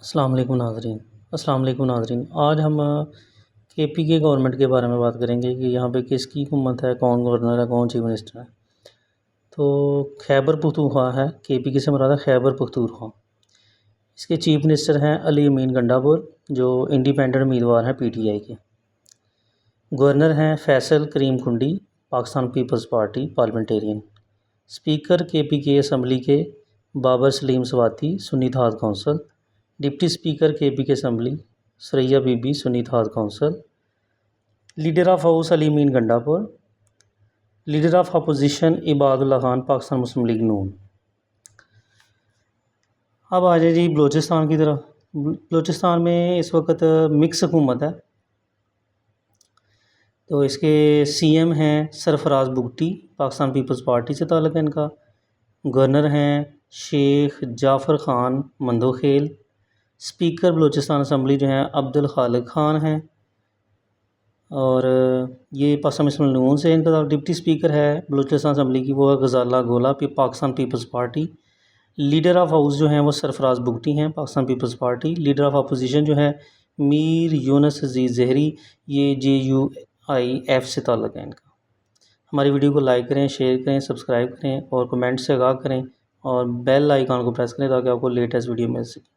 السلام علیکم ناظرین آج ہم کے پی کے گورنمنٹ کے بارے میں بات کریں گے کہ یہاں پہ کس کی حکومت ہے، کون گورنر ہے، کون چیف منسٹر ہے۔ تو خیبر پختونخوا ہے، کے پی کے سے مراد ہے خیبر پختونخوا۔ اس کے چیف منسٹر ہیں علی امین گنڈاپور جو انڈیپینڈنٹ امیدوار ہیں پی ٹی آئی کے۔ گورنر ہیں Faisal Karim Kundi Pakistan Peoples Party parliamentarian. Speaker K P کے اسمبلی کے بابر سلیم سواتی سنی اتحاد council. Deputy speaker K P کے اسمبلی ثریا بی بی سنی اتحاد council. Leader of house Ali Amin Gandapur. Leader of opposition عباد اللہ خان پاکستان مسلم لیگ نون۔ اب آ جائے جی بلوچستان کی طرف۔ بلوچستان میں اس وقت مکس حکومت ہے، تو اس کے سی ایم ہیں سرفراز بگٹی پاکستان پیپلز پارٹی سے تعلق ہے ان کا۔ گورنر ہیں شیخ جعفر خان مندوخیل۔ اسپیکر بلوچستان اسمبلی جو ہیں عبد الخالق خان ہیں، اور یہ پاکستان مسلم لیگ نون سے ان کا۔ ڈپٹی اسپیکر ہے بلوچستان اسمبلی کی وہ ہے Ghazala Gola Pakistan Peoples party. Leader of house جو ہیں وہ سرفراز بگٹی ہیں Pakistan Peoples party. Leader of opposition جو ہے میر یونس عزیز زہری، یہ JUIF سے تعلق ہے ان کا۔ ہماری ویڈیو کو لائک کریں، شیئر کریں، سبسکرائب کریں اور کمنٹ سے آگاہ کریں، اور بیل آئیکن کو پریس کریں تاکہ آپ کو لیٹسٹ ویڈیو مل سکے۔